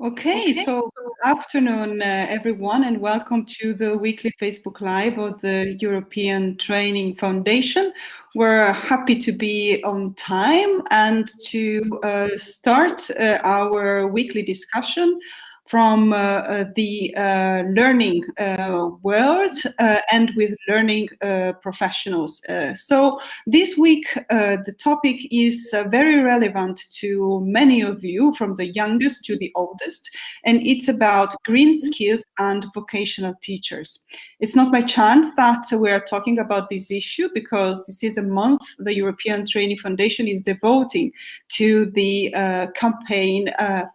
Okay, so good afternoon, everyone, and welcome to the weekly Facebook Live of the European Training Foundation. We're happy to be on time and to start our weekly discussion from the learning world and with learning professionals. So this week, the topic is very relevant to many of you, from the youngest to the oldest, and it's about green skills and vocational teachers. It's not by chance that we're talking about this issue, because this is a month the European Training Foundation is devoting to the campaign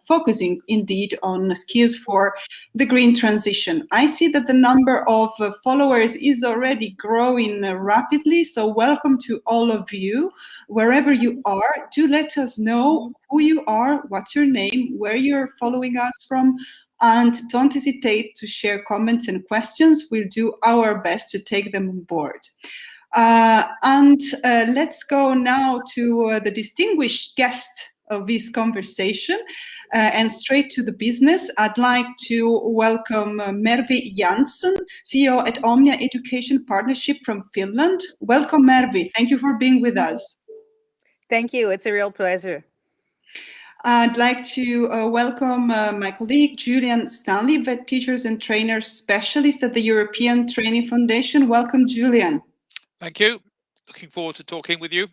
focusing indeed on skills for the green transition. I see that the number of followers is already growing rapidly, so welcome to all of you. Wherever you are, do let us know who you are, what's your name, where you're following us from, and don't hesitate to share comments and questions. We'll do our best to take them on board. Let's go now to the distinguished guest of this conversation, and straight to the business. I'd like to welcome Mervi Jansson, CEO at Omnia Education Partnership from Finland. Welcome, Mervi. Thank you for being with us. Thank you. It's a real pleasure. I'd like to welcome my colleague, Julian Stanley, Vet Teachers and Trainers Specialist at the European Training Foundation. Welcome, Julian. Thank you. Looking forward to talking with you.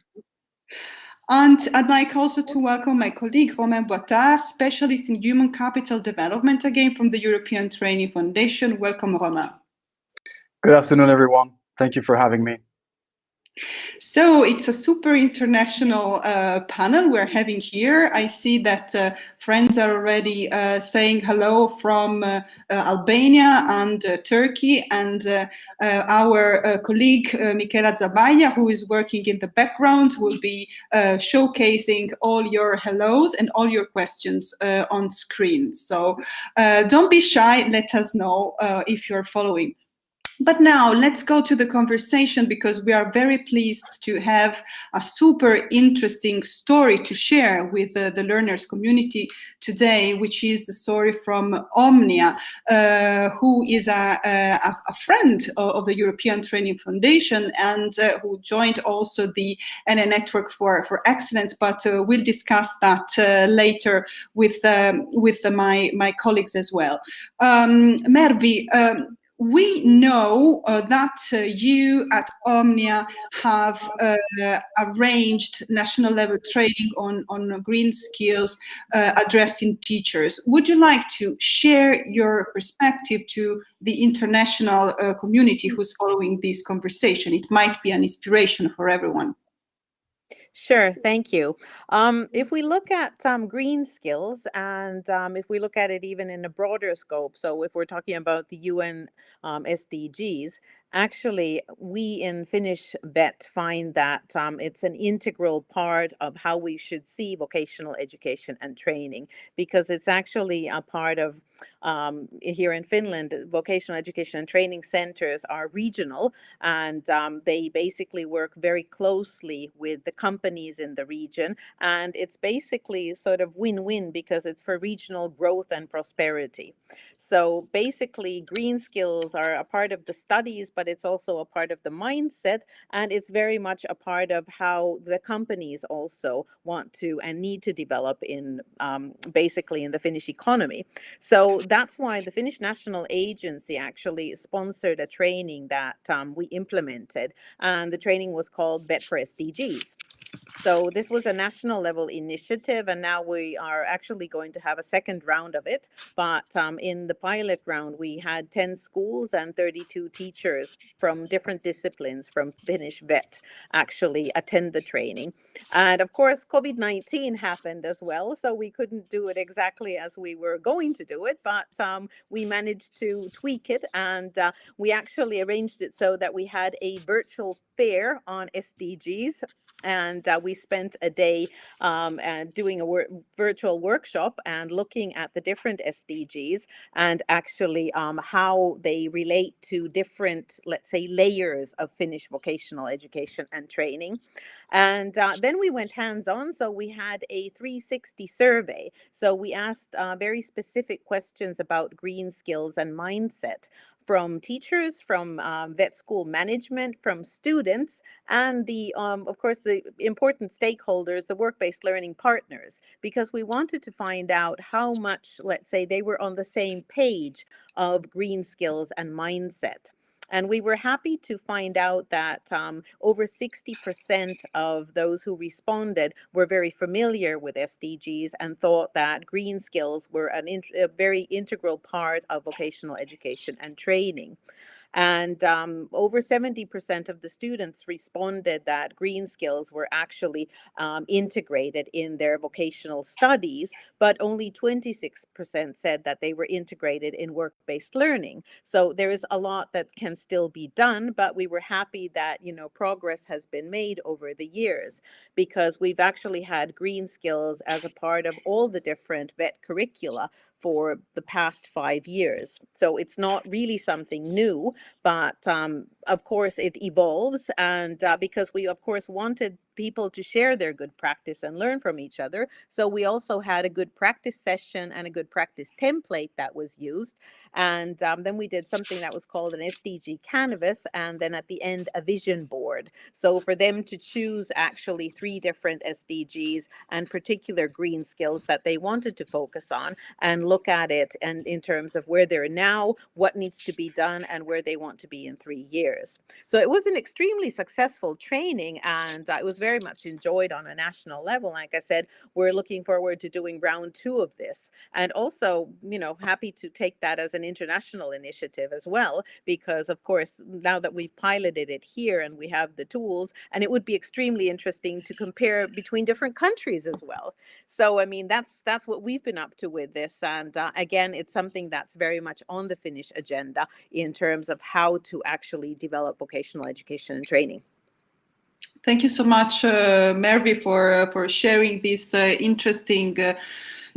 And I'd like also to welcome my colleague, Romain Boitard, Specialist in Human Capital Development, again from the European Training Foundation. Welcome, Romain. Good afternoon, everyone. Thank you for having me. So it's a super international panel we're having here. I see that friends are already saying hello from Albania and Turkey, and our colleague Michela Zabaglia, who is working in the background, will be showcasing all your hellos and all your questions on screen. So don't be shy, let us know if you're following. But now let's go to the conversation, because we are very pleased to have a super interesting story to share with the learners community today, which is the story from Omnia, who is a friend of the European Training Foundation, and who joined also the ESF Network for Excellence. But we'll discuss that later with my colleagues as well. Mervi, we know that you at Omnia have arranged national level training on green skills addressing teachers. Would you like to share your perspective to the international community who's following this conversation? It might be an inspiration for everyone. Sure, thank you. If we look at green skills, and if we look at it even in a broader scope, so if we're talking about the UN SDGs, actually, we in Finnish VET find that it's an integral part of how we should see vocational education and training, because it's actually a part of, here in Finland, vocational education and training centers are regional, and they basically work very closely with the companies in the region, and it's basically sort of win-win, because it's for regional growth and prosperity. So basically, green skills are a part of the studies, but it's also a part of the mindset, and it's very much a part of how the companies also want to and need to develop in basically in the Finnish economy. So that's why the Finnish National Agency actually sponsored a training that we implemented, and the training was called VET for SDGs. So this was a national level initiative, and now we are actually going to have a second round of it. But in the pilot round, we had 10 schools and 32 teachers from different disciplines from Finnish VET actually attend the training. And of course, COVID-19 happened as well, so we couldn't do it exactly as we were going to do it, but we managed to tweak it, and we actually arranged it so that we had a virtual fair on SDGs. And we spent a day doing a virtual workshop and looking at the different SDGs and actually how they relate to different, let's say, layers of Finnish vocational education and training. And then we went hands-on. So we had a 360 survey. So we asked very specific questions about green skills and mindset from teachers, from vet school management, from students, and of course, the important stakeholders, the work-based learning partners, because we wanted to find out how much, let's say, they were on the same page of green skills and mindset. And we were happy to find out that over 60% of those who responded were very familiar with SDGs and thought that green skills were a very integral part of vocational education and training. And over 70% of the students responded that green skills were actually integrated in their vocational studies, but only 26% said that they were integrated in work-based learning. So there is a lot that can still be done, but we were happy that, progress has been made over the years, because we've actually had green skills as a part of all the different vet curricula for the past 5 years. So it's not really something new, but of course it evolves, and because we of course wanted people to share their good practice and learn from each other, so we also had a good practice session and a good practice template that was used. And then we did something that was called an SDG canvas, and then at the end a vision board, so for them to choose actually 3 different SDGs and particular green skills that they wanted to focus on, and look at it and in terms of where they're now, what needs to be done, and where they want to be in 3 years. So it was an extremely successful training, and it was very much enjoyed on a national level. Like I said, we're looking forward to doing round 2 of this, and also, happy to take that as an international initiative as well, because of course, now that we've piloted it here and we have the tools, and it would be extremely interesting to compare between different countries as well. So, I mean, that's what we've been up to with this. And again, it's something that's very much on the Finnish agenda in terms of how to actually develop vocational education and training. Thank you so much, Mervi, for sharing this interesting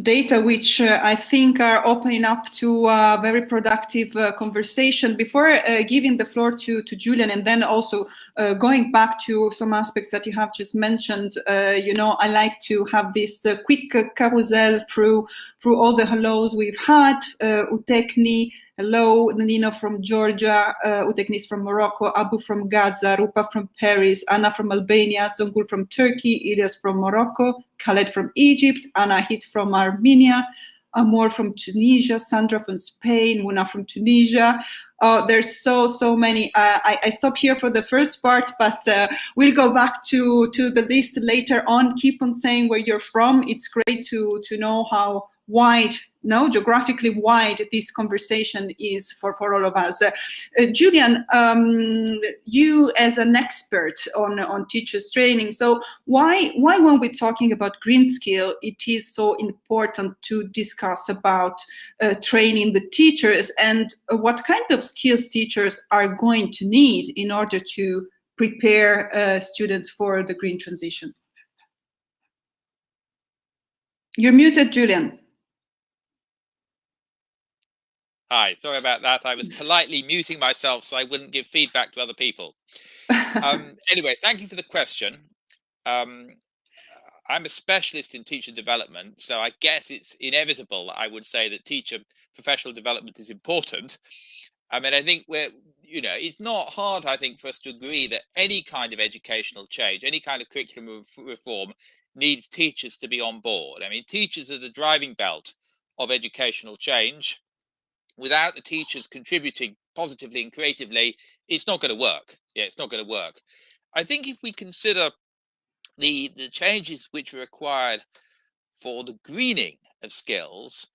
data, which I think are opening up to a very productive conversation. Before giving the floor to Julian, and then also going back to some aspects that you have just mentioned, I like to have this quick carousel through all the hellos we've had. Utekni, hello. Nino from Georgia, Utekni from Morocco, Abu from Gaza, Rupa from Paris, Anna from Albania, Zongul from Turkey, Ilyas from Morocco, Khaled from Egypt, Anahit from Armenia, Amor from Tunisia, Sandra from Spain, Muna from Tunisia. There's so many. I stop here for the first part, but we'll go back to the list later on. Keep on saying where you're from. It's great to know how wide, geographically wide this conversation is for all of us. Julian, you as an expert on teachers training, so why when we're talking about green skill, it is so important to discuss about training the teachers, and what kind of skills teachers are going to need in order to prepare students for the green transition? You're muted, Julian. Hi, sorry about that. I was politely muting myself so I wouldn't give feedback to other people. Anyway, thank you for the question. I'm a specialist in teacher development, so I guess it's inevitable, I would say, that teacher professional development is important. I mean, I think it's not hard, I think, for us to agree that any kind of educational change, any kind of curriculum reform needs teachers to be on board. I mean, teachers are the driving belt of educational change. Without the teachers contributing positively and creatively, it's not going to work. Yeah, it's not going to work. I think if we consider the changes which are required for the greening of skills,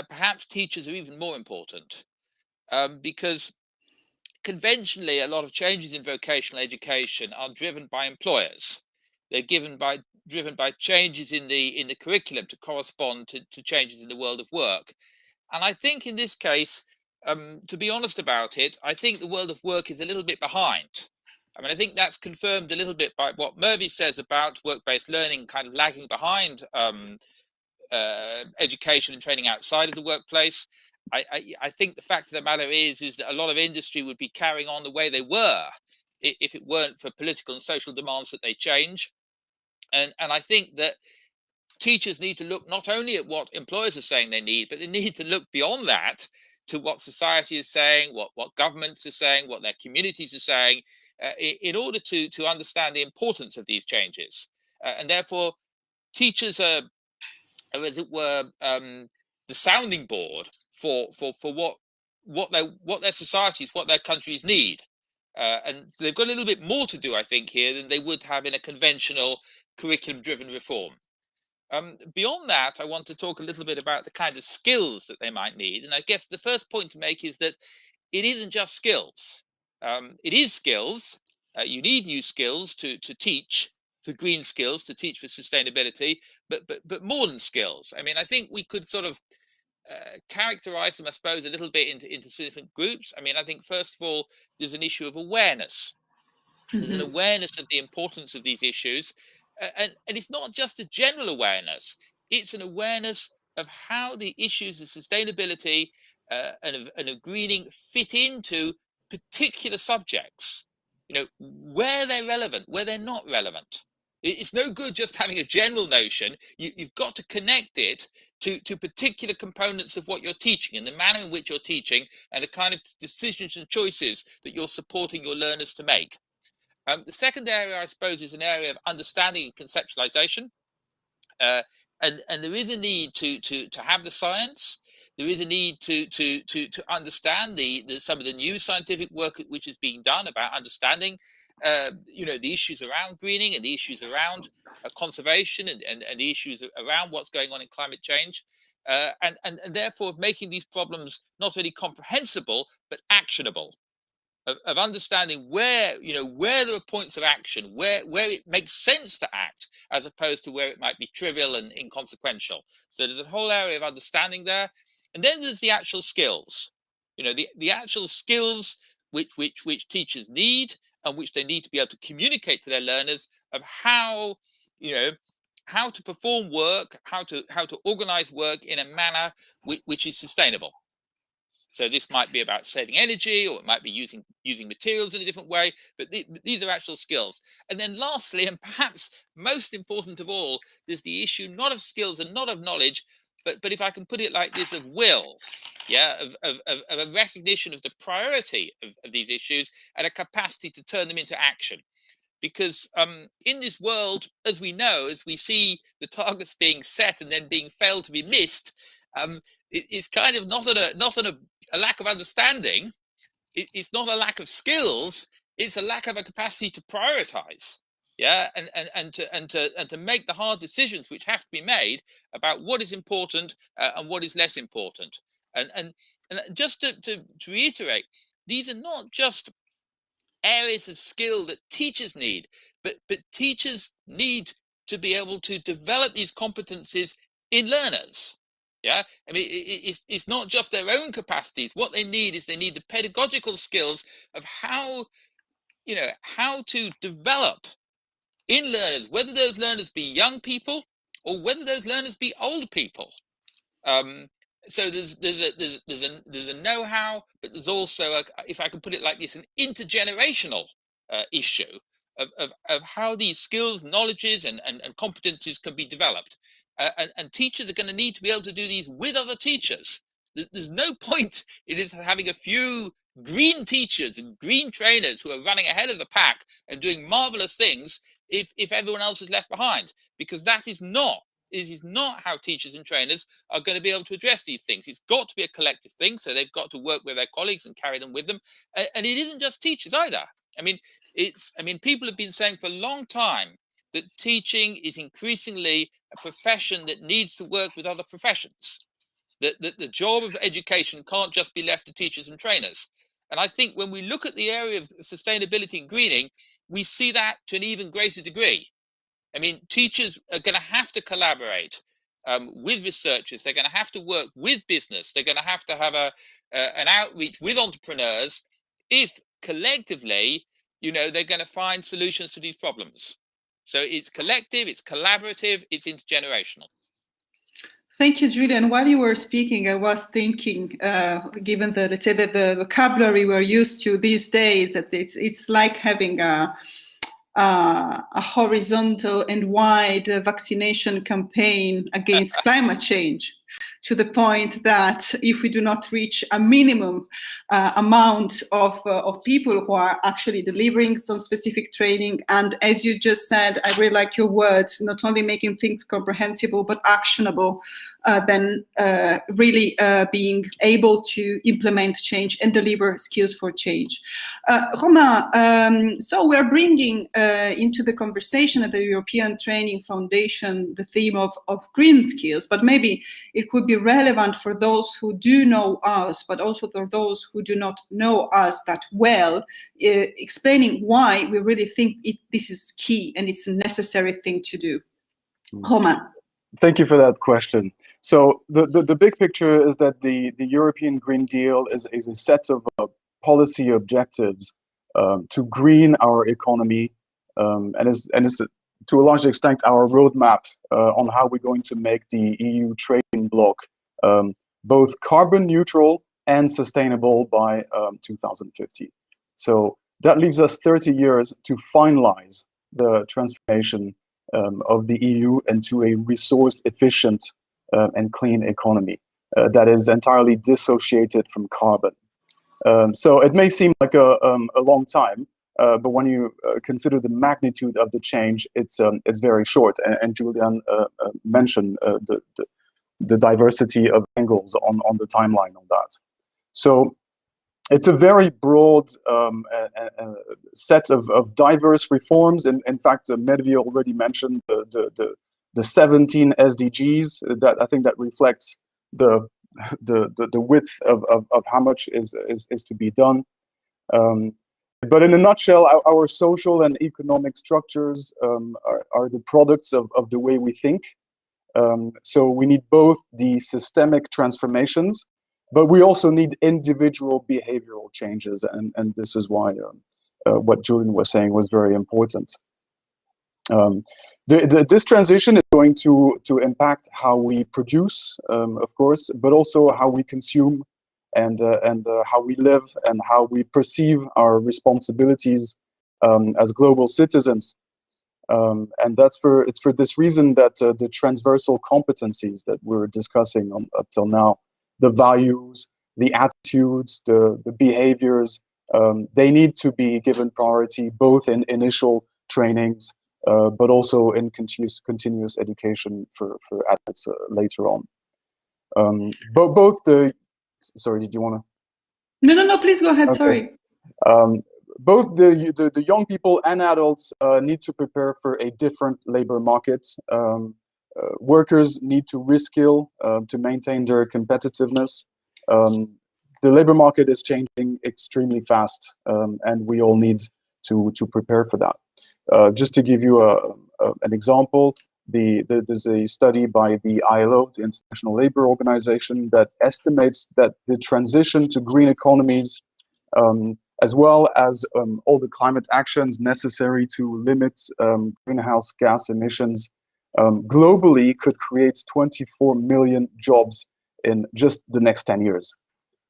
perhaps teachers are even more important, because conventionally a lot of changes in vocational education are driven by employers. They're driven by changes in the curriculum to correspond to changes in the world of work. And I think in this case, to be honest about it, I think the world of work is a little bit behind. I mean, I think that's confirmed a little bit by what Murphy says about work-based learning kind of lagging behind education and training outside of the workplace. I think the fact of the matter is that a lot of industry would be carrying on the way they were if it weren't for political and social demands that they change. And I think that teachers need to look not only at what employers are saying they need, but they need to look beyond that to what society is saying, what governments are saying, what their communities are saying, in order to understand the importance of these changes. And therefore, teachers are, as it were, the sounding board for what their societies, what their countries need. And they've got a little bit more to do, I think, here than they would have in a conventional curriculum-driven reform. Beyond that, I want to talk a little bit about the kind of skills that they might need. And I guess the first point to make is that it isn't just skills. It is skills. You need new skills to teach, for green skills, to teach for sustainability, but more than skills. I mean, I think we could sort of characterize them, I suppose, a little bit into different groups. I mean, I think first of all, there's an issue of awareness. There's an awareness of the importance of these issues. And it's not just a general awareness, it's an awareness of how the issues of sustainability and of greening fit into particular subjects, where they're relevant, where they're not relevant. It's no good just having a general notion. You've got to connect it to particular components of what you're teaching and the manner in which you're teaching and the kind of decisions and choices that you're supporting your learners to make. The second area, I suppose, is an area of understanding and conceptualization. And there is a need to have the science. There is a need to understand some of the new scientific work which is being done about understanding, the issues around greening and the issues around conservation and the issues around what's going on in climate change. And therefore making these problems not only comprehensible, but actionable. Of understanding where there are points of action, where it makes sense to act, as opposed to where it might be trivial and inconsequential. So there's a whole area of understanding there, and then there's the actual skills. The actual skills which teachers need and which they need to be able to communicate to their learners of how to perform work, how to organize work in a manner which is sustainable. So this might be about saving energy, or it might be using materials in a different way, but these are actual skills. And then lastly, and perhaps most important of all, there's the issue not of skills and not of knowledge, but if I can put it like this, of will, of a recognition of the priority of these issues and a capacity to turn them into action. Because in this world, as we know, as we see the targets being set and then being failed to be missed, it's kind of not on a lack of understanding. It's not a lack of skills. It's a lack of a capacity to prioritize, and to make the hard decisions which have to be made about what is important and what is less important. And just to reiterate, these are not just areas of skill that teachers need, but teachers need to be able to develop these competencies in learners. I mean, it's not just their own capacities. What they need is the pedagogical skills of how to develop in learners, whether those learners be young people or whether those learners be old people. So there's a know-how, but there's also, if I can put it like this, an intergenerational issue of how these skills, knowledges, and competencies can be developed. And teachers are going to need to be able to do these with other teachers. There's no point in having a few green teachers and green trainers who are running ahead of the pack and doing marvelous things if everyone else is left behind, because it is not how teachers and trainers are going to be able to address these things. It's got to be a collective thing, so they've got to work with their colleagues and carry them with them. And it isn't just teachers either. I mean, people have been saying for a long time that teaching is increasingly a profession that needs to work with other professions. That the job of education can't just be left to teachers and trainers. And I think when we look at the area of sustainability and greening, we see that to an even greater degree. I mean, teachers are going to have to collaborate with researchers. They're going to have to work with business. They're going to have an outreach with entrepreneurs if collectively they're going to find solutions to these problems. So it's collective, it's collaborative, it's intergenerational. Thank you, Julian. While you were speaking, I was thinking, given the, let's say, the vocabulary we're used to these days, that it's like having a horizontal and wide vaccination campaign against climate change, to the point that if we do not reach a minimum amount of people who are actually delivering some specific training, and as you just said, I really like your words, not only making things comprehensible but actionable, then really being able to implement change and deliver skills for change. Romain, so we're bringing into the conversation at the European Training Foundation the theme of green skills, but maybe it could be relevant for those who do know us, but also for those who do not know us that well, explaining why we really think this is key and it's a necessary thing to do. Romain. Thank you for that question. So the big picture is that the European Green Deal is a set of policy objectives to green our economy, and is to a large extent our roadmap on how we're going to make the EU trading bloc both carbon neutral and sustainable by 2050. So that leaves us 30 years to finalize the transformation of the EU into a resource-efficient and clean economy that is entirely dissociated from carbon. So it may seem like a long time, but when you consider the magnitude of the change, it's very short. And Julian mentioned the diversity of angles on the timeline on that. So it's a very broad set of diverse reforms. In fact, Medvi already mentioned the 17 SDGs. That I think that reflects the width of how much is to be done. But in a nutshell, our social and economic structures are the products of the way we think. So we need both the systemic transformations, but we also need individual behavioral changes, and this is why what Julian was saying was very important. This transition is going to impact how we produce, of course, but also how we consume and how we live and how we perceive our responsibilities as global citizens. And it's for this reason that the transversal competencies that we're discussing up till now, the values, the attitudes, the behaviors, they need to be given priority both in initial trainings, but also in continuous education for adults later on. Both the, sorry, did you want to? No, please go ahead, okay. Sorry. Both the young people and adults need to prepare for a different labor market. Workers need to reskill to maintain their competitiveness. The labor market is changing extremely fast, and we all need to prepare for that. Just to give you an example, there's a study by the ILO, the International Labour Organization, that estimates that the transition to green economies, as well as all the climate actions necessary to limit greenhouse gas emissions, globally could create 24 million jobs in just the next 10 years.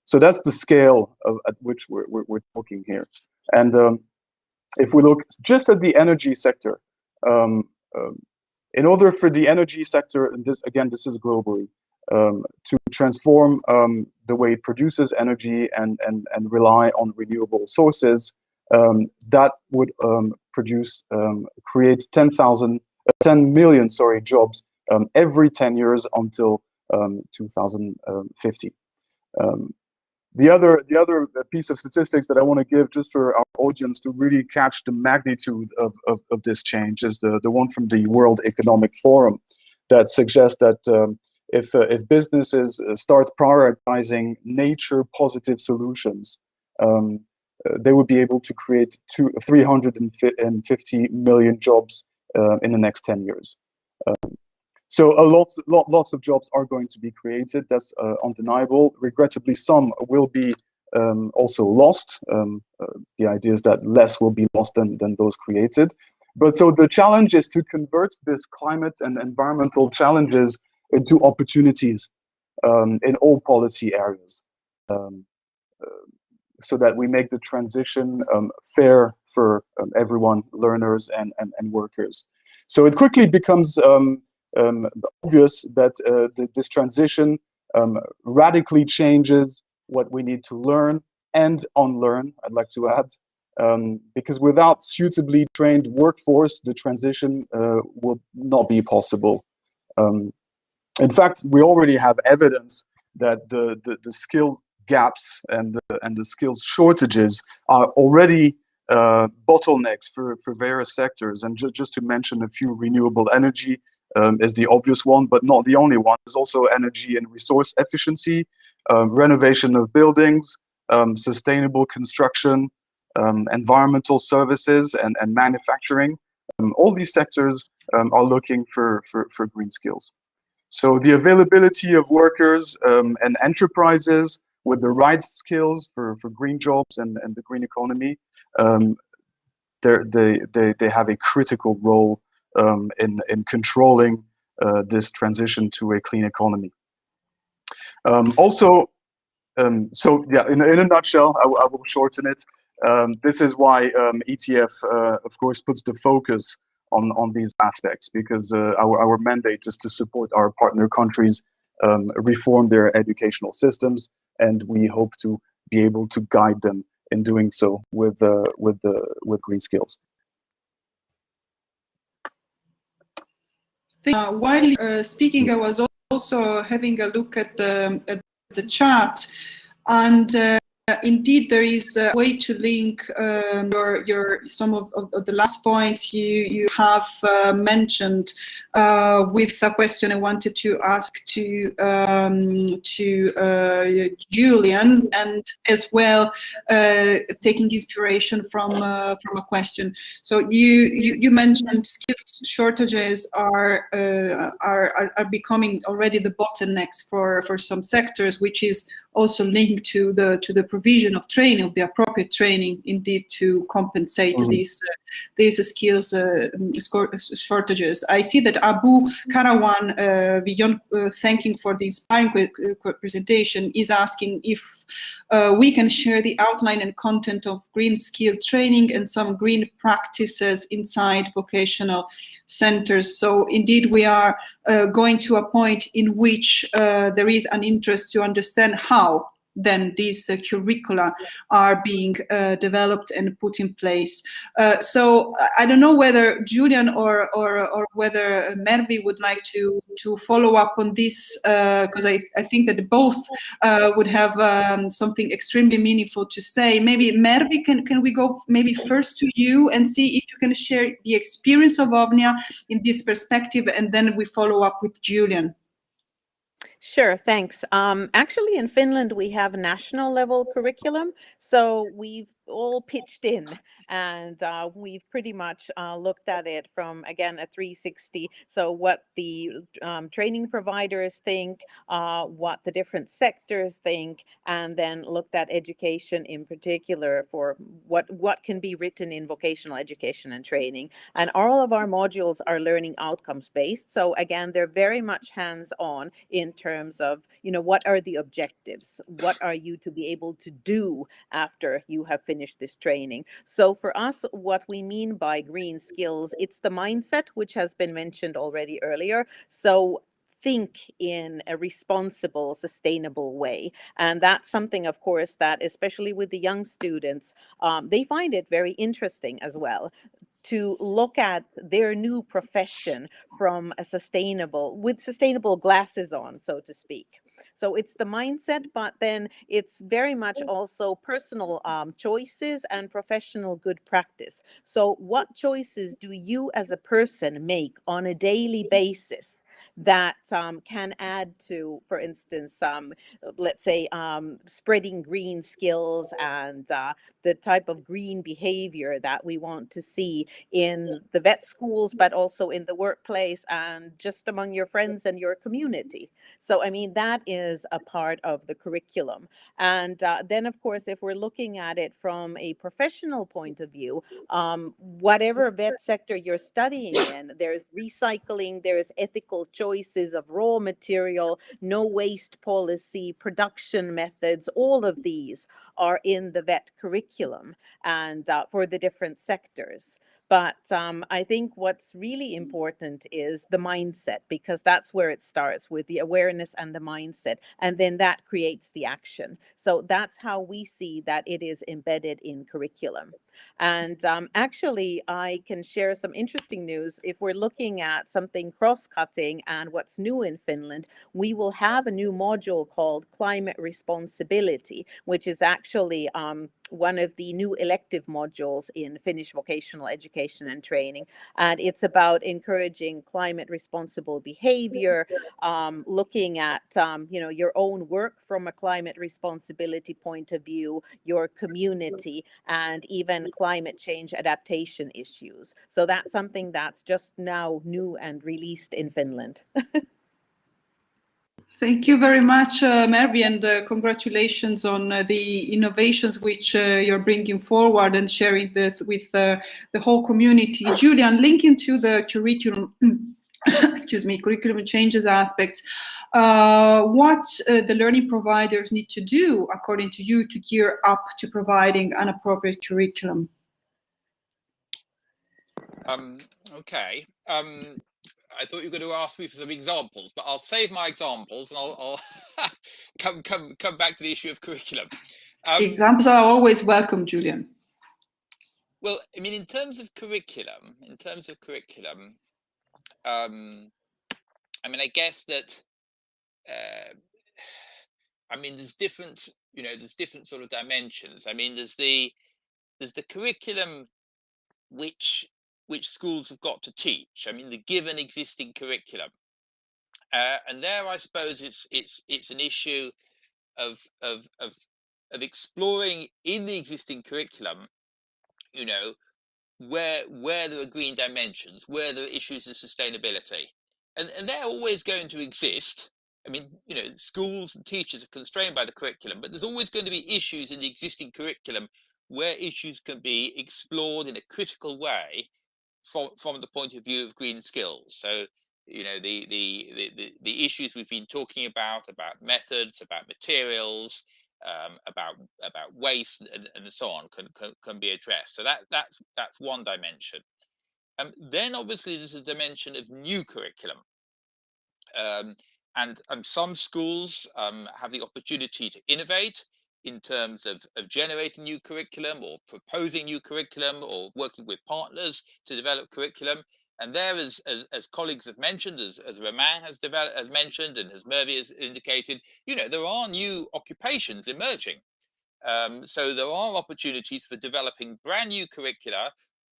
So that's the scale at which we're talking here. And if we look just at the energy sector, in order for the energy sector, and this is globally, to transform the way it produces energy and rely on renewable sources, that would create 10 million jobs every 10 years until 2050. The other piece of statistics that I want to give just for our audience to really catch the magnitude of this change is the one from the World Economic Forum that suggests that if businesses start prioritizing nature-positive solutions, they would be able to create 350 million jobs in the next 10 years. So lots of jobs are going to be created. That's undeniable. Regrettably, some will be also lost. The idea is that less will be lost than those created. But so the challenge is to convert this climate and environmental challenges into opportunities in all policy areas, so that we make the transition fair for everyone, learners and workers. So it quickly becomes obvious that this transition radically changes what we need to learn and unlearn, I'd like to add, because without suitably trained workforce, the transition will not be possible. In fact, we already have evidence that the skill gaps and the skills shortages are already bottlenecks for various sectors. And just to mention a few, renewable energy is the obvious one, but not the only one. There's also energy and resource efficiency, renovation of buildings, sustainable construction, environmental services, and manufacturing. All these sectors are looking for green skills. So the availability of workers and enterprises with the right skills for green jobs and the green economy, they have a critical role in controlling this transition to a clean economy. So yeah, in a nutshell, I will shorten it. This is why ETF, of course, puts the focus on these aspects, because our mandate is to support our partner countries reform their educational systems, and we hope to be able to guide them in doing so with green skills. While speaking, I was also having a look at the chat, and indeed there is a way to link some of the last points you have mentioned with a question I wanted to ask to Julian, and as well taking inspiration from a question. So you mentioned skills shortages are becoming already the bottlenecks for some sectors, which is also linked to the provision of training, of the appropriate training, indeed, to compensate these skills shortages. I see that Abu Karawan, beyond thanking for the inspiring presentation, is asking if we can share the outline and content of green skill training and some green practices inside vocational centers. So indeed, we are going to a point in which there is an interest to understand how then these curricula are being developed and put in place. So I don't know whether Julian or whether Mervi would like to follow up on this, because I think that both would have something extremely meaningful to say. Maybe Mervi, can we go maybe first to you and see if you can share the experience of OVNIA in this perspective, and then we follow up with Julian. Sure, thanks. Actually, in Finland, we have national level curriculum, so we've all pitched in, and we've pretty much looked at it from, again, a 360. So what the training providers think, what the different sectors think, and then looked at education in particular for what can be written in vocational education and training. And all of our modules are learning outcomes based. So again, they're very much hands-on in terms of, what are the objectives? What are you to be able to do after you have finished this training? So for us, what we mean by green skills, it's the mindset, which has been mentioned already earlier. So think in a responsible, sustainable way. And that's something, of course, that especially with the young students, they find it very interesting as well, to look at their new profession from with sustainable glasses on, so to speak. So it's the mindset, but then it's very much also personal choices and professional good practice. So what choices do you as a person make on a daily basis that can add to, for instance, let's say spreading green skills and the type of green behavior that we want to see in the vet schools, but also in the workplace and just among your friends and your community. So, I mean, that is a part of the curriculum. And then, of course, if we're looking at it from a professional point of view, whatever vet sector you're studying in, there's recycling, there's ethical choices of raw material, no waste policy, production methods, all of these are in the vet curriculum and for the different sectors. But I think what's really important is the mindset, because that's where it starts, with the awareness and the mindset. And then that creates the action. So that's how we see that it is embedded in curriculum. And actually, I can share some interesting news. If we're looking at something cross-cutting and what's new in Finland, we will have a new module called Climate Responsibility, which is actually one of the new elective modules in Finnish vocational education and training. And it's about encouraging climate responsible behavior, looking at your own work from a climate responsibility point of view, your community, and even climate change adaptation issues. So that's something that's just now new and released in Finland. Thank you very much, Mervi, and congratulations on the innovations which you're bringing forward and sharing with the whole community. Julian, linking to the curriculum, excuse me, curriculum changes aspects, what the learning providers need to do, according to you, to gear up to providing an appropriate curriculum? Okay. I thought you were going to ask me for some examples, but I'll save my examples and I'll come back to the issue of curriculum. Examples are always welcome, Julian. Well, I mean, in terms of curriculum, I mean, I guess that, I mean, there's different sort of dimensions. I mean, there's the curriculum which schools have got to teach. I mean, the given existing curriculum, and there, I suppose it's an issue of exploring in the existing curriculum, where there are green dimensions, where there are issues of sustainability, and they're always going to exist. I mean, schools and teachers are constrained by the curriculum, but there's always going to be issues in the existing curriculum where issues can be explored in a critical way from the point of view of green skills. So, the issues we've been talking about methods, about materials, about waste, and so on can be addressed. So that's one dimension. Then obviously there's a dimension of new curriculum. And some schools have the opportunity to innovate in terms of generating new curriculum, or proposing new curriculum, or working with partners to develop curriculum. And there, as colleagues have mentioned, as Romain has mentioned, and as Mervi has indicated, there are new occupations emerging. So there are opportunities for developing brand new curricula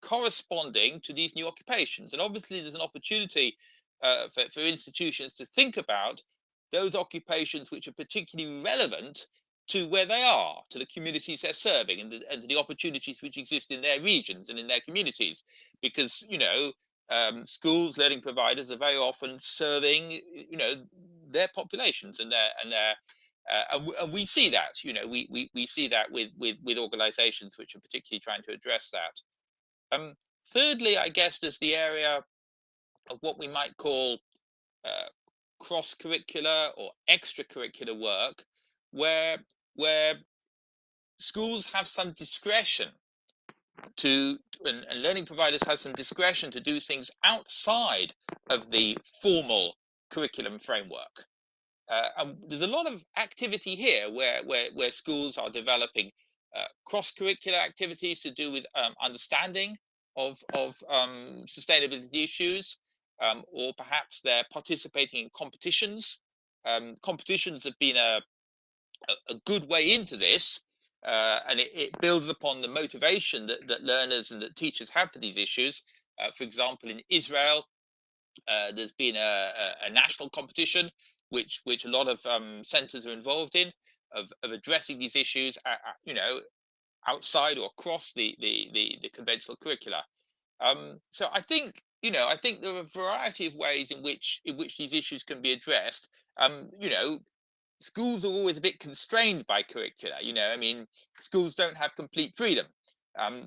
corresponding to these new occupations. And obviously there's an opportunity for institutions to think about those occupations which are particularly relevant to where they are, to the communities they're serving, and to the opportunities which exist in their regions and in their communities. Because, schools, learning providers are very often serving, their populations and we see that, we see that with organizations which are particularly trying to address that. Thirdly, I guess there's the area of what we might call cross-curricular or extracurricular work, where schools have some discretion and learning providers have some discretion to do things outside of the formal curriculum framework. And there's a lot of activity here where schools are developing cross-curricular activities to do with understanding of sustainability issues, or perhaps they're participating in competitions. Competitions have been a good way into this, and it builds upon the motivation that learners and that teachers have for these issues. For example, in Israel, There's been a national competition, which a lot of centres are involved in, of addressing these issues, you know, outside or across the conventional curricula. So I think, you know, I think there are a variety of ways in which these issues can be addressed. You know, schools are always a bit constrained by curricula. You know, I mean, schools don't have complete freedom.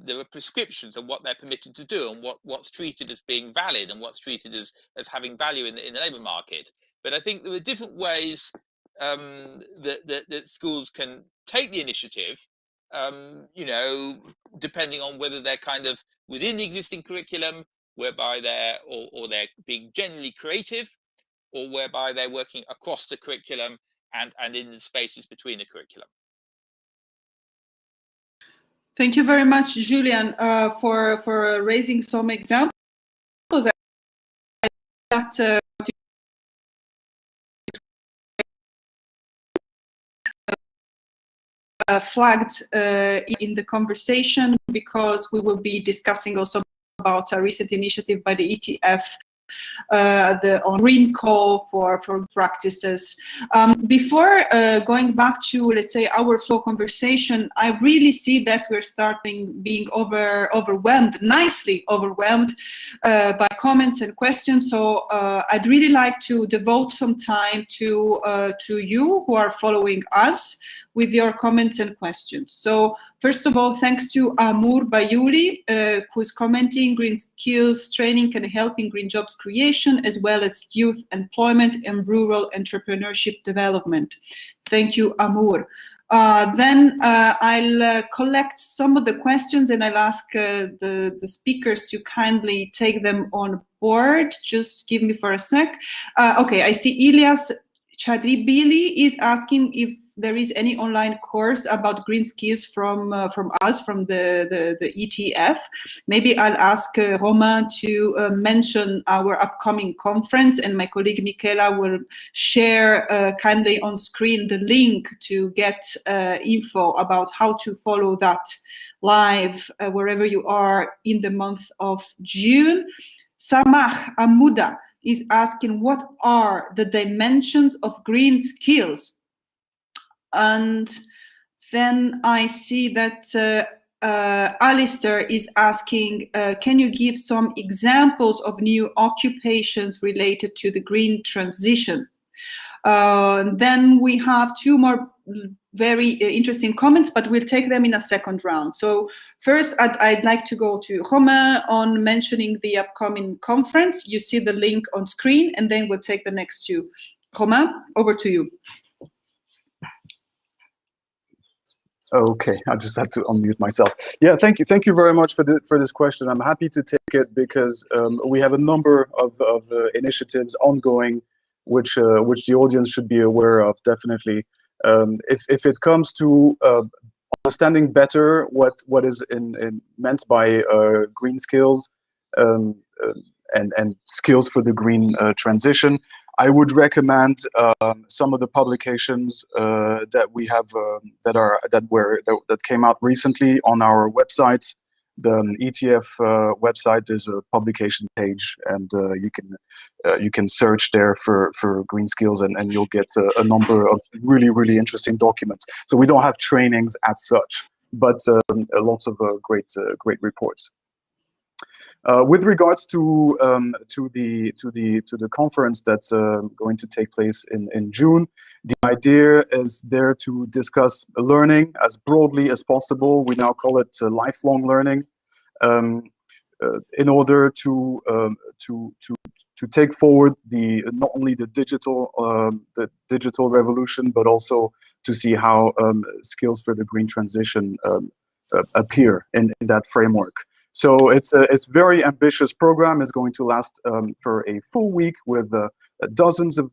There are prescriptions on what they're permitted to do and what's treated as being valid and what's treated as having value in the labour market. But I think there are different ways that schools can take the initiative. You know, depending on whether they're kind of within the existing curriculum, whereby they're being genuinely creative, or whereby they're working across the curriculum and in the spaces between the curriculum. Thank you very much, Julian, for raising some examples that flagged in the conversation, because we will be discussing also about a recent initiative by the ETF on green call for practices. Before going back to, let's say, our flow conversation, I really see that we're starting being nicely overwhelmed by comments and questions. So I'd really like to devote some time to you who are following us with your comments and questions. So first of all, thanks to Amur Bayuli, who's commenting: green skills training can help in green jobs creation, as well as youth employment and rural entrepreneurship development. Thank you, Amur. Then I'll collect some of the questions, and I'll ask the speakers to kindly take them on board. Just give me for a sec. Okay, I see Ilyas Charibili is asking if there is any online course about green skills from us, from the ETF. Maybe I'll ask Romain to mention our upcoming conference, and my colleague Michela will share kindly on screen the link to get info about how to follow that live wherever you are in the month of June. Samah Amuda is asking, what are the dimensions of green skills? And then I see that Alistair is asking, can you give some examples of new occupations related to the green transition? Then we have two more very interesting comments, but we'll take them in a second round. So first, I'd like to go to Romain on mentioning the upcoming conference. You see the link on screen, and then we'll take the next two. Romain, over to you. Okay, I just had to unmute myself. Yeah, thank you very much for this question. I'm happy to take it because we have a number of initiatives ongoing, which the audience should be aware of. Definitely, if it comes to understanding better what is meant by green skills and skills for the green transition, I would recommend some of the publications that we have that came out recently on our website. The ETF website, there's a publication page, and you can search there for green skills, and you'll get a number of really interesting documents. So we don't have trainings as such, but lots of great reports. With regards to the conference that's going to take place in June, the idea is there to discuss learning as broadly as possible. We now call it lifelong learning, in order to take forward not only the digital revolution, but also to see how skills for the green transition appear in that framework. So it's a very ambitious program. It's going to last for a full week with dozens of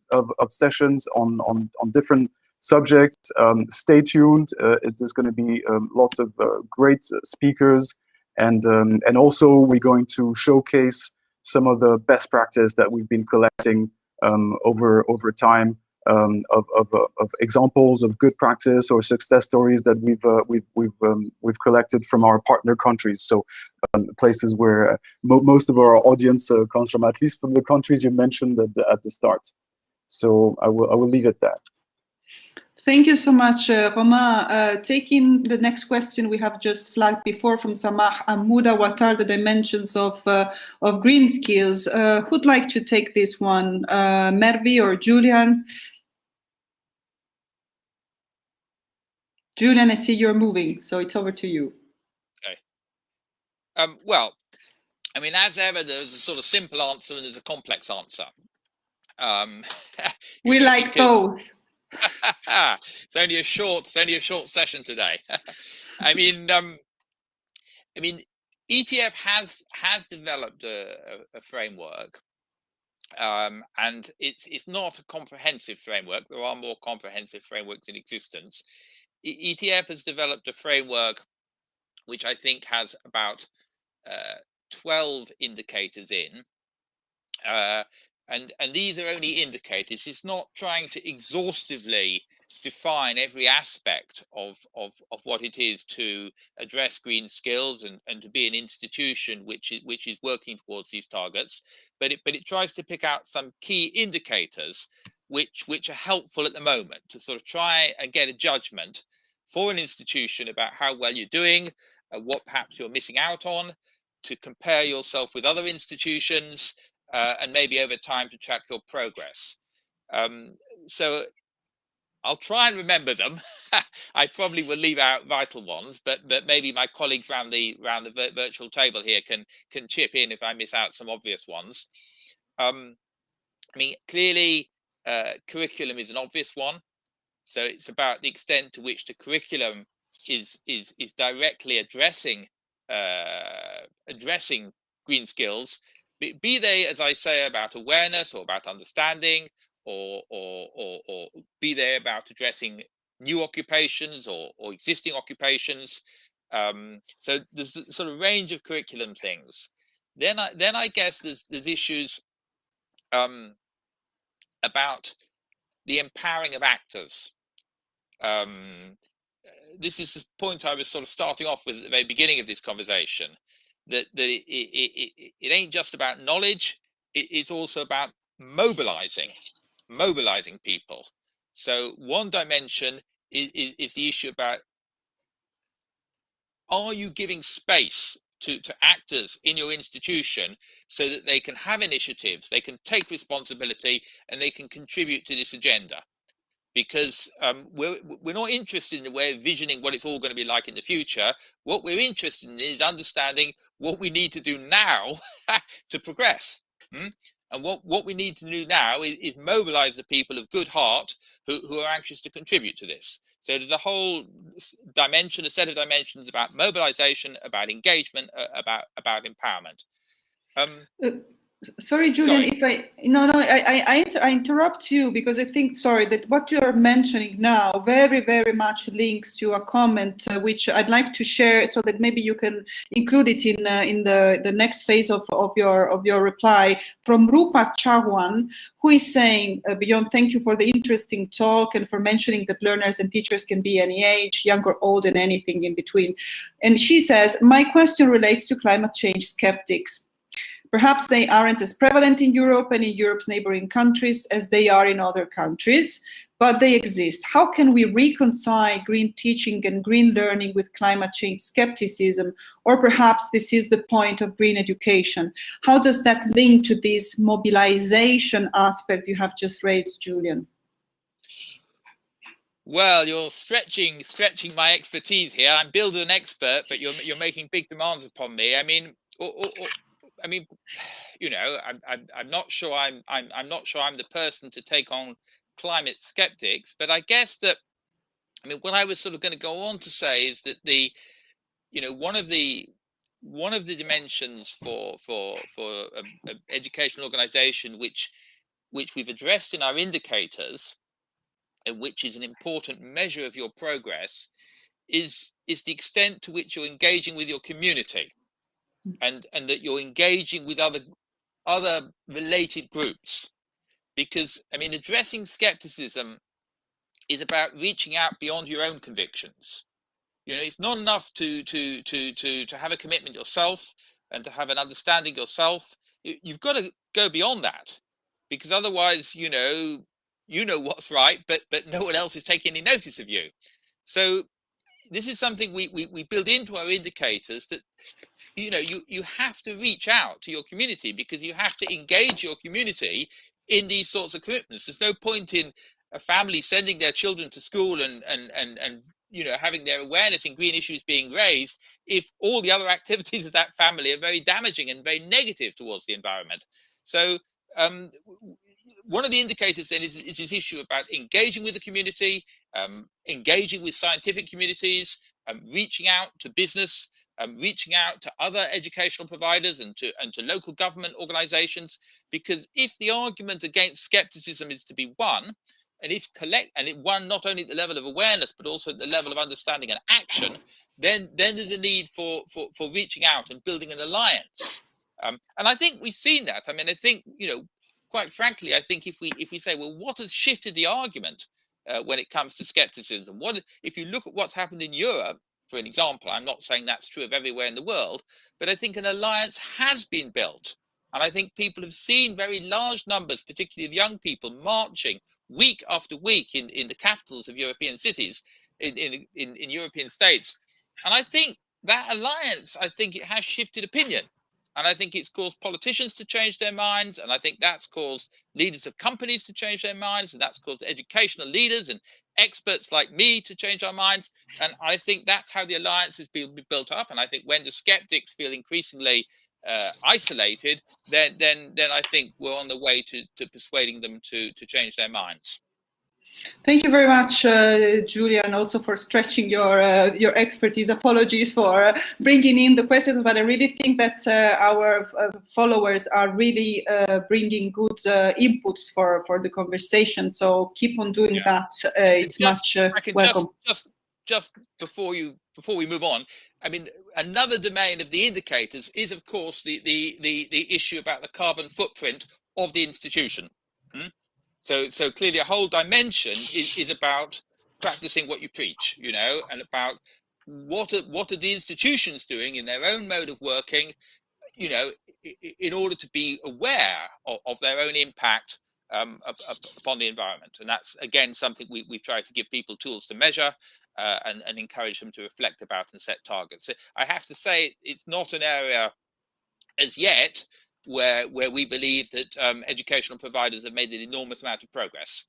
sessions on different subjects. Stay tuned. There's going to be lots of great speakers, and also we're going to showcase some of the best practice that we've been collecting over time of examples of good practice or success stories that we've collected from our partner countries. So places where most of our audience comes from, at least from the countries you mentioned at the start. So I will leave it that. Thank you so much, Romain. Taking the next question we have just flagged before from Samah Amouda, what are the dimensions of green skills? Who'd like to take this one, Mervi or Julian? Julian, I see you're moving, so it's over to you. Okay. Well, I mean, as ever, there's a sort of simple answer and there's a complex answer. We like both. It's only a short session today. I mean, ETF has developed a framework, and it's not a comprehensive framework. There are more comprehensive frameworks in existence. ETF has developed a framework which I think has about 12 indicators in. And these are only indicators. It's not trying to exhaustively define every aspect of what it is to address green skills and to be an institution which is working towards these targets. But it tries to pick out some key indicators which are helpful at the moment to sort of try and get a judgment for an institution about how well you're doing, what perhaps you're missing out on, to compare yourself with other institutions, and maybe over time to track your progress. So I'll try and remember them. I probably will leave out vital ones, but maybe my colleagues around the virtual table here can chip in if I miss out some obvious ones. I mean, clearly, curriculum is an obvious one. So it's about the extent to which the curriculum is directly addressing green skills, be they, as I say, about awareness or about understanding, or be they about addressing new occupations or existing occupations. So there's a sort of range of curriculum things. Then I guess there's issues about the empowering of actors. This is the point I was sort of starting off with at the very beginning of this conversation, that it ain't just about knowledge, it's also about mobilizing people. So one dimension is the issue about, are you giving space to actors in your institution so that they can have initiatives, they can take responsibility, and they can contribute to this agenda? Because we're not interested in the way of visioning what it's all going to be like in the future. What we're interested in is understanding what we need to do now to progress. And what we need to do now is mobilize the people of good heart who are anxious to contribute to this. So there's a whole dimension, a set of dimensions about mobilization, about engagement, about empowerment. Sorry, Julian, sorry. if I interrupt you because I think, that what you're mentioning now very, very much links to a comment which I'd like to share, so that maybe you can include it in the next phase of your reply, from Rupa Chauhan, who is saying, beyond thank you for the interesting talk and for mentioning that learners and teachers can be any age, young or old, and anything in between. And she says, my question relates to climate change skeptics. Perhaps they aren't as prevalent in Europe and in Europe's neighboring countries as they are in other countries, but they exist. How can we reconcile green teaching and green learning with climate change skepticism? Or perhaps this is the point of green education. How does that link to this mobilization aspect you have just raised, Julian? Well, you're stretching my expertise here. I'm billed as an expert, but you're making big demands upon me. I mean, you know, I'm not sure I'm the person to take on climate skeptics, but I guess that, I mean, what I was sort of going to go on to say is that one of the dimensions for an educational organization which we've addressed in our indicators, and which is an important measure of your progress, is the extent to which you're engaging with your community, and that you're engaging with other related groups. because I mean, addressing skepticism is about reaching out beyond your own convictions. You know, it's not enough to have a commitment yourself and to have an understanding yourself. You've got to go beyond that, because otherwise, you know what's right, but no one else is taking any notice of you. So this is something we build into our indicators, that you have to reach out to your community, because you have to engage your community in these sorts of commitments. There's no point in a family sending their children to school and having their awareness in green issues being raised if all the other activities of that family are very damaging and very negative towards the environment. So one of the indicators then is this issue about engaging with the community, engaging with scientific communities, reaching out to business, reaching out to other educational providers and to local government organizations. Because if the argument against skepticism is to be won, and if it won not only at the level of awareness but also at the level of understanding and action, then there's a need for reaching out and building an alliance. And I think we've seen that. I mean, I think, quite frankly, I think if we say, well, what has shifted the argument when it comes to skepticism? What if you look at what's happened in Europe, for an example? I'm not saying that's true of everywhere in the world, but I think an alliance has been built. And I think people have seen very large numbers, particularly of young people, marching week after week in the capitals of European cities, in European states. And I think that alliance, I think it has shifted opinion. And I think it's caused politicians to change their minds. And I think that's caused leaders of companies to change their minds. And that's caused educational leaders and experts like me to change our minds. And I think that's how the alliance has been built up. And I think when the skeptics feel increasingly isolated, then I think we're on the way to persuading them to change their minds. Thank you very much, Julia, and also for stretching your expertise. Apologies for bringing in the questions, but I really think that our followers are really bringing good inputs for the conversation. So keep on doing that. It's much welcome. Just before we move on, I mean, another domain of the indicators is, of course, the issue about the carbon footprint of the institution. So clearly a whole dimension is about practicing what you preach, and about what are the institutions doing in their own mode of working, in order to be aware of their own impact upon the environment. And that's, again, something we've tried to give people tools to measure and encourage them to reflect about and set targets. So I have to say, it's not an area as yet where we believe that educational providers have made an enormous amount of progress.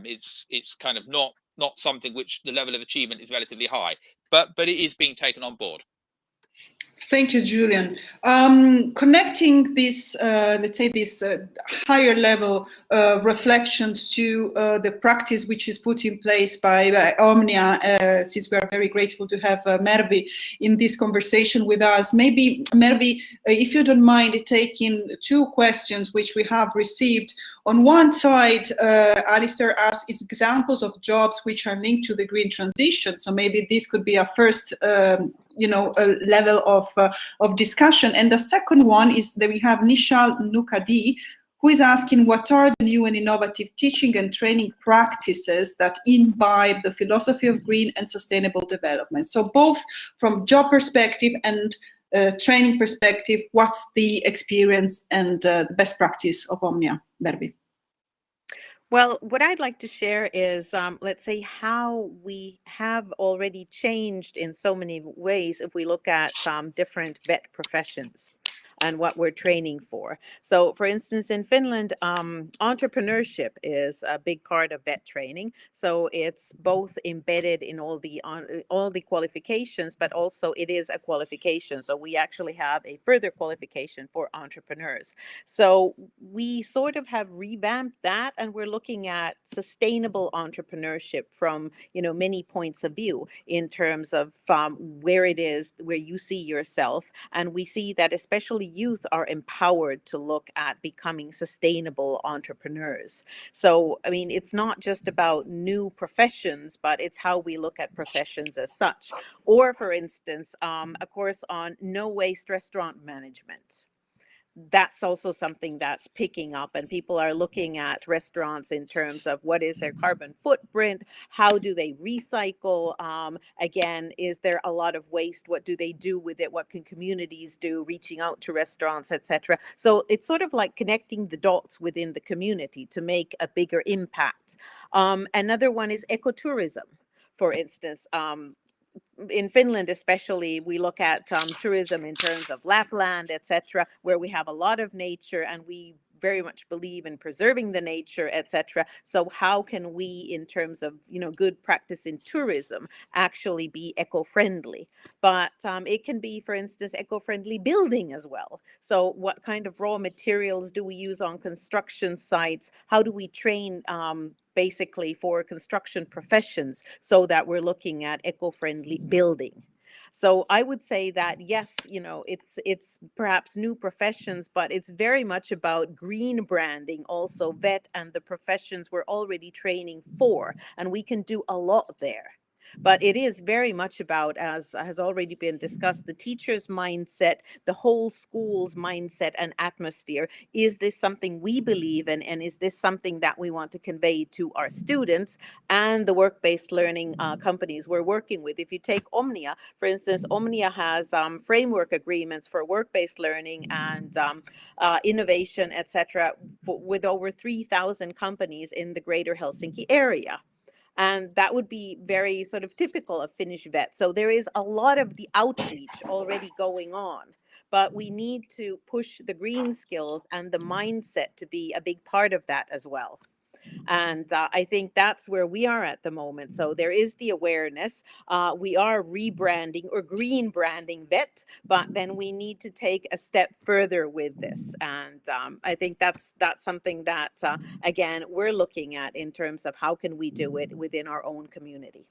It's kind of not something which the level of achievement is relatively high, but it is being taken on board. Thank you, Julian. Connecting this, let's say, this higher level reflections to the practice which is put in place by Omnia, since we are very grateful to have Mervi in this conversation with us. Maybe, Mervi, if you don't mind taking two questions which we have received. On one side, Alistair asked is examples of jobs which are linked to the green transition. So maybe this could be a first a level of discussion. And the second one is that we have Nishal Nukadi, who is asking what are the new and innovative teaching and training practices that imbibe the philosophy of green and sustainable development. So both from job perspective and training perspective, what's the experience and the best practice of Omnia? Mervi. Well, what I'd like to share is, let's say, how we have already changed in so many ways if we look at different vet professions and what we're training for. So, for instance, in Finland, entrepreneurship is a big part of vet training. So it's both embedded in all the qualifications, but also it is a qualification. So we actually have a further qualification for entrepreneurs. So we sort of have revamped that, and we're looking at sustainable entrepreneurship from many points of view in terms of where it is where you see yourself, and we see that especially youth are empowered to look at becoming sustainable entrepreneurs. So, I mean, it's not just about new professions, but it's how we look at professions as such. Or, for instance, a course on no waste restaurant management. that's also something that's picking up, and people are looking at restaurants in terms of what is their carbon footprint, how do they recycle, again, is there a lot of waste, what do they do with it, what can communities do, reaching out to restaurants, etc. So it's sort of like connecting the dots within the community to make a bigger impact. Another one is ecotourism, for instance. In Finland, especially, we look at tourism in terms of Lapland, etc., where we have a lot of nature and we very much believe in preserving the nature, etc. So how can we, in terms of good practice in tourism, actually be eco-friendly? But it can be, for instance, eco-friendly building as well. So what kind of raw materials do we use on construction sites? How do we train basically for construction professions so that we're looking at eco-friendly building? So I would say that yes, it's perhaps new professions, but it's very much about green branding, also VET and the professions we're already training for, and we can do a lot there. But it is very much about, as has already been discussed, the teacher's mindset, the whole school's mindset and atmosphere. Is this something we believe in, and is this something that we want to convey to our students and the work-based learning companies we're working with? If you take Omnia, for instance, Omnia has framework agreements for work-based learning and innovation, etc., with over 3,000 companies in the greater Helsinki area. And that would be very sort of typical of Finnish VET. So there is a lot of the outreach already going on, but we need to push the green skills and the mindset to be a big part of that as well. And I think that's where we are at the moment. So there is the awareness. We are rebranding or green branding VET, but then we need to take a step further with this. And I think that's something that, again, we're looking at in terms of how can we do it within our own community.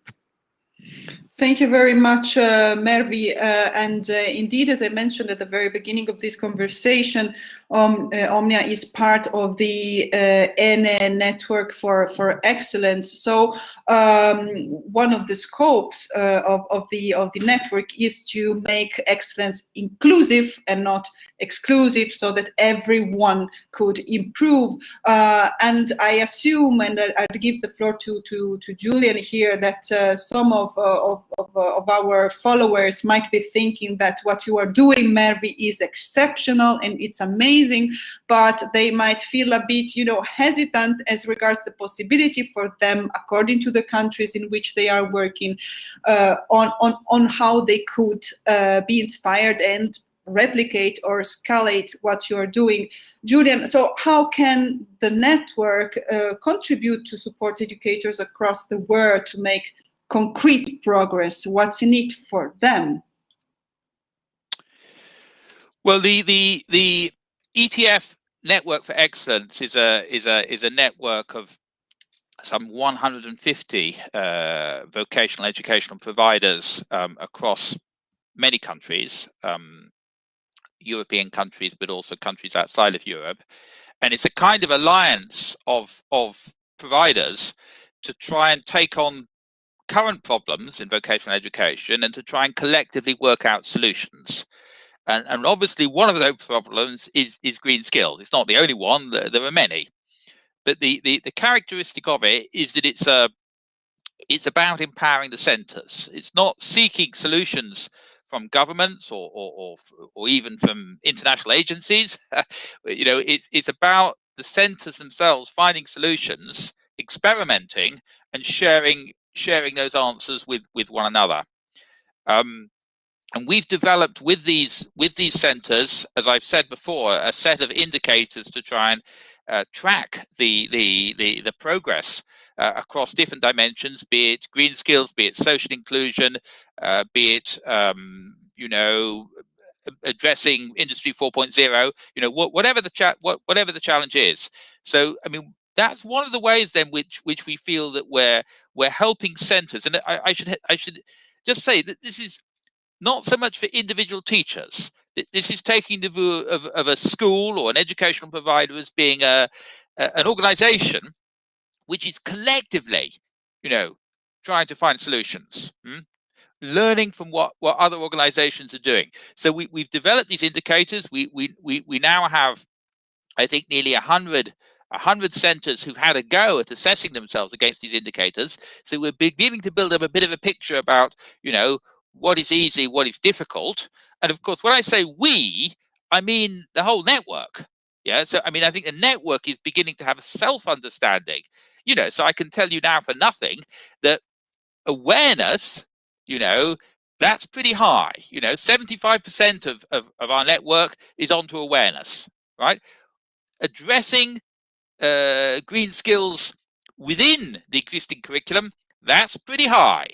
Thank you very much, Mervi. And indeed, as I mentioned at the very beginning of this conversation, Omnia is part of the ESF Network for Excellence. So one of the scopes of the network is to make excellence inclusive and not exclusive, so that everyone could improve. And I assume, and I'll give the floor to Julian here, that some of our followers might be thinking that what you are doing, Mervi, is exceptional and it's amazing, but they might feel a bit, hesitant as regards the possibility for them, according to the countries in which they are working, on how they could be inspired and replicate or escalate what you're doing. Julian, so how can the network contribute to support educators across the world to make concrete progress? What's in it for them? Well, the ETF Network for Excellence is a network of some 150 vocational educational providers across many countries, European countries, but also countries outside of Europe. And it's a kind of alliance of providers to try and take on current problems in vocational education and to try and collectively work out solutions. And obviously one of those problems is green skills. It's not the only one, there are many. But the characteristic of it is that it's about empowering the centres. It's not seeking solutions from governments or even from international agencies. It's about the centres themselves finding solutions, experimenting, and sharing those answers with one another. And we've developed with these centres, as I've said before, a set of indicators to try and track the progress across different dimensions, be it green skills, be it social inclusion, be it addressing Industry 4.0, whatever the challenge is. So, I mean, that's one of the ways then which we feel that we're helping centres. And I should just say that this is not so much for individual teachers. This is taking the view of a school or an educational provider as being an organization which is collectively, trying to find solutions. learning from what other organizations are doing. So we've developed these indicators. We now have, I think, nearly 100 centers who've had a go at assessing themselves against these indicators. So we're beginning to build up a bit of a picture about, what is easy, what is difficult. And of course, when I say we, I mean the whole network. Yeah. So, I think the network is beginning to have a self-understanding, so I can tell you now for nothing that awareness, that's pretty high. 75% of our network is onto awareness, right? Addressing green skills within the existing curriculum, that's pretty high.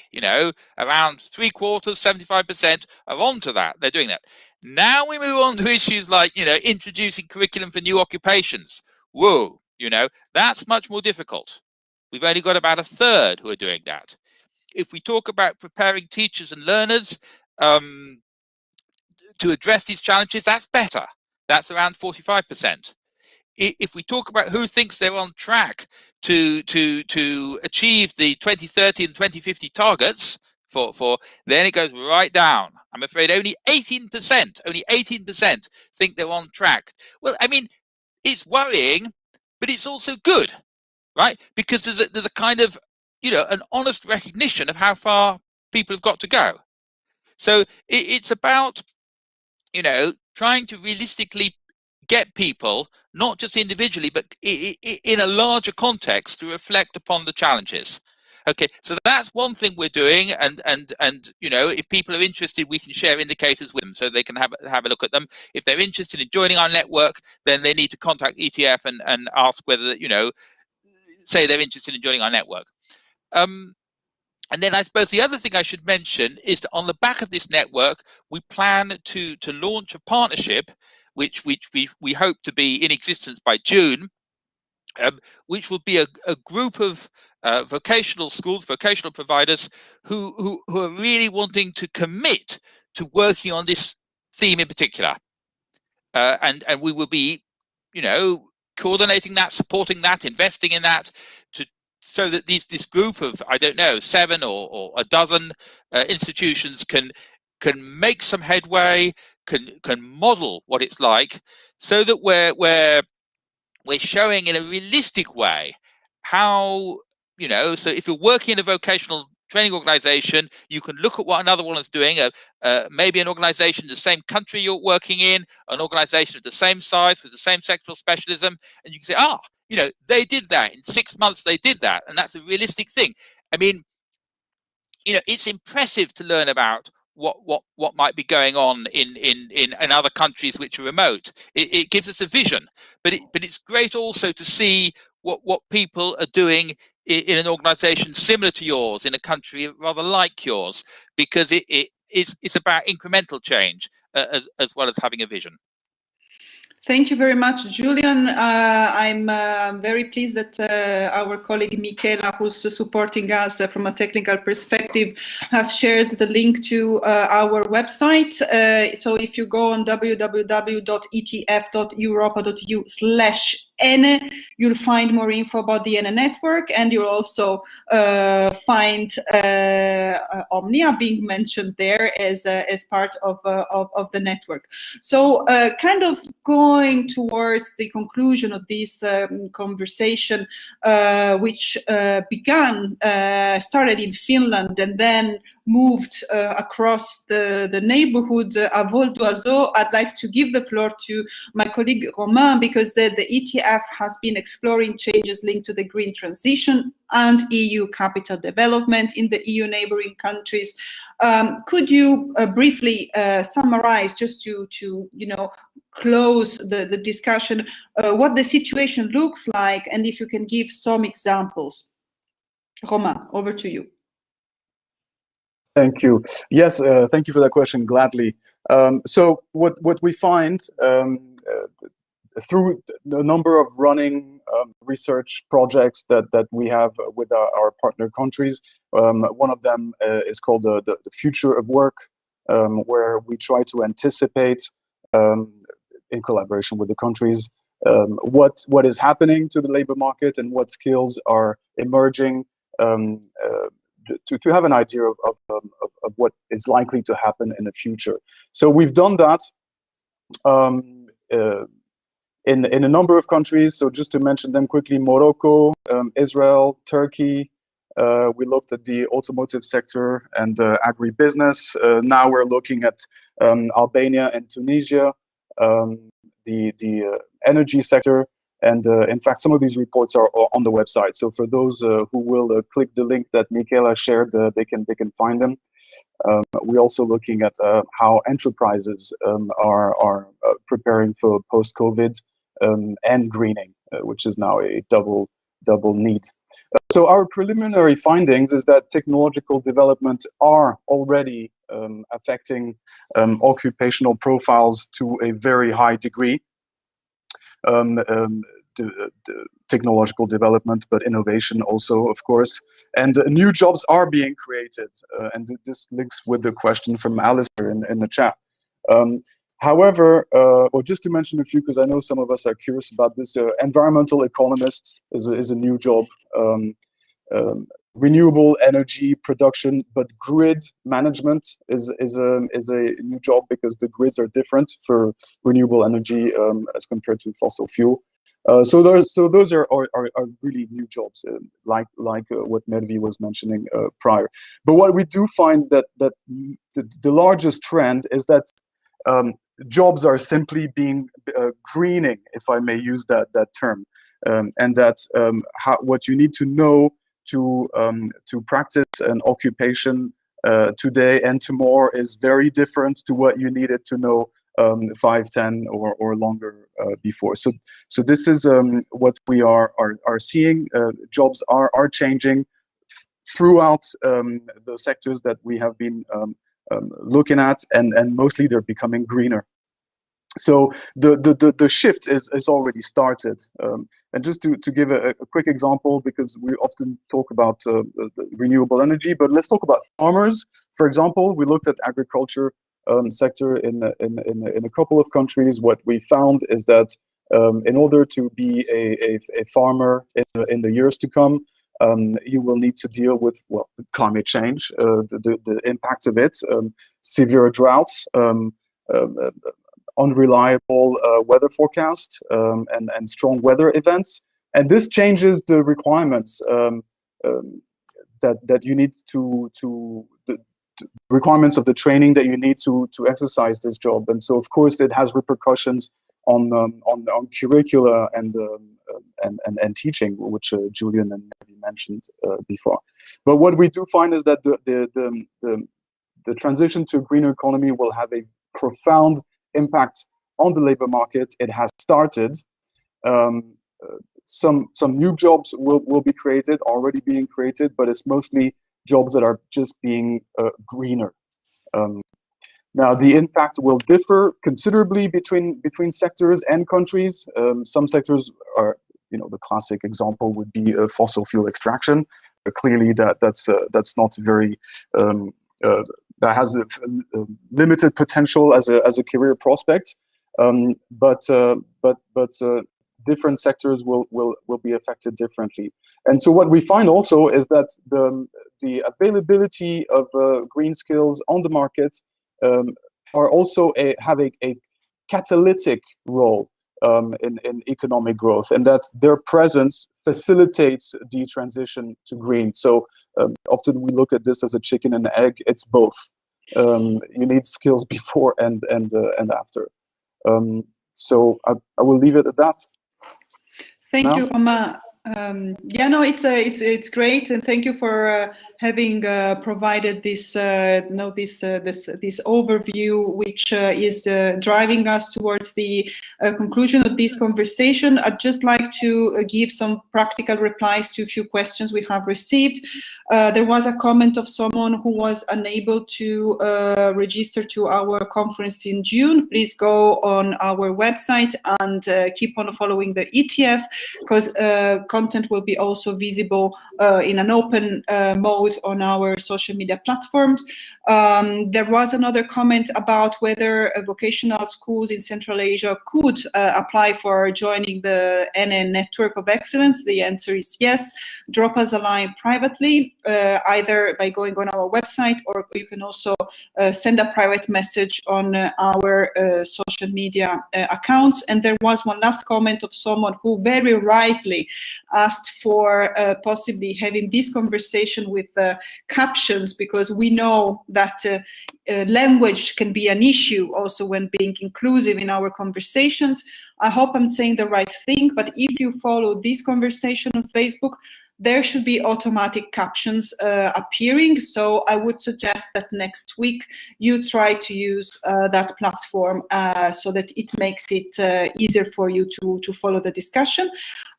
Around 3/4, 75% are onto that. They're doing that. Now we move on to issues like, introducing curriculum for new occupations. Whoa, that's much more difficult. We've only got about 1/3 who are doing that. If we talk about preparing teachers and learners to address these challenges, that's better. That's around 45%. If we talk about who thinks they're on track to achieve the 2030 and 2050 targets then it goes right down. I'm afraid only 18% think they're on track. Well, it's worrying, but it's also good, right? Because there's a kind of, an honest recognition of how far people have got to go. So it's about, trying to realistically get people, not just individually, but in a larger context, to reflect upon the challenges. Okay, so that's one thing we're doing, and if people are interested, we can share indicators with them so they can have a look at them. If they're interested in joining our network, then they need to contact ETF and ask whether, say they're interested in joining our network. And then I suppose the other thing I should mention is that on the back of this network, we plan to launch a partnership, which we hope to be in existence by June, which will be a group of vocational schools, vocational providers who are really wanting to commit to working on this theme in particular. And we will be, coordinating that, supporting that, investing in that, so that this group of, I don't know, 7 or a dozen institutions can make some headway, can model what it's like, so that we're showing in a realistic way how, so if you're working in a vocational training organization, you can look at what another one is doing, maybe an organization in the same country you're working in, an organization of the same size with the same sectoral specialism, and you can say, they did that in 6 months. They did that, and that's a realistic thing. It's impressive to learn about what might be going on in other countries which are remote. It gives us a vision, but it's great also to see what people are doing in an organization similar to yours, in a country rather like yours, because it's about incremental change as well as having a vision. Thank you very much, Julian. I'm very pleased that our colleague Michela, who's supporting us from a technical perspective, has shared the link to our website. So if you go on www.etf.europa.eu/ENE, you'll find more info about the ENE network, and you'll also find Omnia being mentioned there as part of the network. So kind of going towards the conclusion of this conversation, which started in Finland and then moved across the neighborhood à vol d'oiseau, I'd like to give the floor to my colleague Romain, because the ETF has been exploring changes linked to the green transition and EU capital development in the EU neighboring countries. Could you briefly summarize, just to close the discussion, what the situation looks like, and if you can give some examples? Romain, over to you. Thank you. Yes, thank you for that question, gladly. So what we find through the number of running research projects that we have with our partner countries, one of them is called the Future of Work, where we try to anticipate, in collaboration with the countries, what is happening to the labor market and what skills are emerging to have an idea of what is likely to happen in the future. So we've done that in a number of countries. So just to mention them quickly: Morocco, Israel, Turkey. We looked at the automotive sector and agribusiness. Now we're looking at Albania and Tunisia, the energy sector. And in fact, some of these reports are on the website. So for those who will click the link that Michaela shared, they can find them. We're also looking at how enterprises are preparing for post-COVID and greening, which is now a double need. So our preliminary findings is that technological developments are already affecting occupational profiles to a very high degree. The technological development, but innovation also, of course. And new jobs are being created. And this links with the question from Alistair in the chat. However, or just to mention a few, because I know some of us are curious about this, environmental economist is a new job. Renewable energy production, but grid management is a new job, because the grids are different for renewable energy as compared to fossil fuel. So those are really new jobs, like what Mervi was mentioning prior. But what we do find that the largest trend is that jobs are simply being greening, if I may use that term, and that what you need to know to practice an occupation today and tomorrow is very different to what you needed to know 5, 10, or longer before. So this is what we are seeing. Jobs are changing throughout the sectors that we have been looking at, and mostly they're becoming greener. So the shift is already started. And just to give a quick example, because we often talk about renewable energy, but let's talk about farmers. For example, we looked at agriculture sector in a couple of countries. What we found is that in order to be a farmer in the years to come, you will need to deal with climate change, the impact of it, severe droughts, unreliable weather forecast, and strong weather events. And this changes the requirements that you need the requirements of the training that you need to exercise this job. And so, of course, it has repercussions on curricula and teaching, which Julian and Mary mentioned before. But what we do find is that the transition to a greener economy will have a profound impact on the labor market. It has started. Some new jobs will be created, already being created, but it's mostly jobs that are just being greener. Now, the impact will differ considerably between sectors and countries. Some sectors are, the classic example would be fossil fuel extraction. Clearly, that's not very. That has a limited potential as a career prospect, but different sectors will be affected differently. And so what we find also is that the availability of green skills on the market are also have a catalytic role in economic growth, and that their presence facilitates the transition to green. So often we look at this as a chicken and egg. It's both. You need skills before and after. So I will leave it at that. Thank you, Romain. It's great, and thank you for having provided this this overview, which is driving us towards the conclusion of this conversation. I'd just like to give some practical replies to a few questions we have received. There was a comment of someone who was unable to register to our conference in June. Please go on our website and keep on following the ETF, because content will be also visible in an open mode on our social media platforms. There was another comment about whether vocational schools in Central Asia could apply for joining the ESF Network of Excellence. The answer is yes. Drop us a line privately, either by going on our website, or you can also send a private message on our social media accounts. And there was one last comment of someone who very rightly asked for possibly having this conversation with captions, because we know that language can be an issue also when being inclusive in our conversations. I hope I'm saying the right thing, but if you follow this conversation on Facebook, there should be automatic captions appearing. So I would suggest that next week you try to use that platform so that it makes it easier for you to follow the discussion.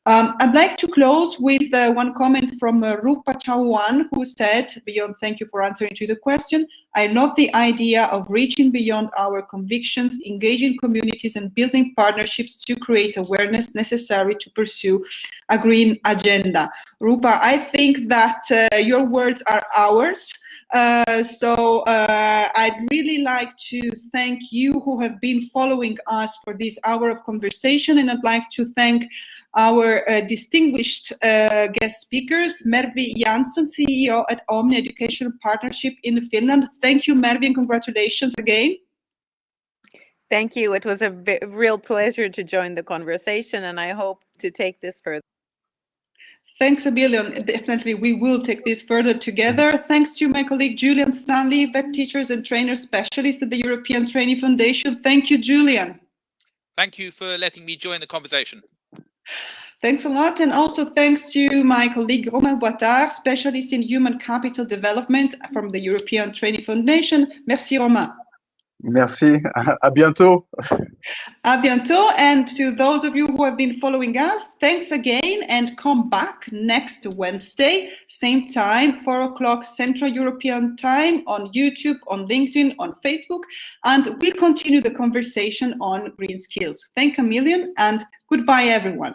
I'd like to close with one comment from Rupa Chauhan, who said, beyond, thank you for answering to the question, I love the idea of reaching beyond our convictions, engaging communities and building partnerships to create awareness necessary to pursue a green agenda. Rupa, I think that your words are ours. So I'd really like to thank you who have been following us for this hour of conversation, and I'd like to thank our distinguished guest speakers, Mervi Jansson, CEO at Omni Educational Partnership in Finland. Thank you, Mervi, and congratulations again. Thank you. It was a real pleasure to join the conversation, and I hope to take this further. Thanks a billion. Definitely, we will take this further together. Thanks to my colleague Julian Stanley, vet teachers and trainers specialist at the European Training Foundation. Thank you, Julian. Thank you for letting me join the conversation. Thanks a lot. And also thanks to my colleague Romain Boitard, specialist in human capital development from the European Training Foundation. Merci, Romain. Merci. À bientôt. À bientôt. And to those of you who have been following us, thanks again, and come back next Wednesday, same time, 4 o'clock Central European time, on YouTube, on LinkedIn, on Facebook, and we'll continue the conversation on green skills. Thank a million, and goodbye, everyone.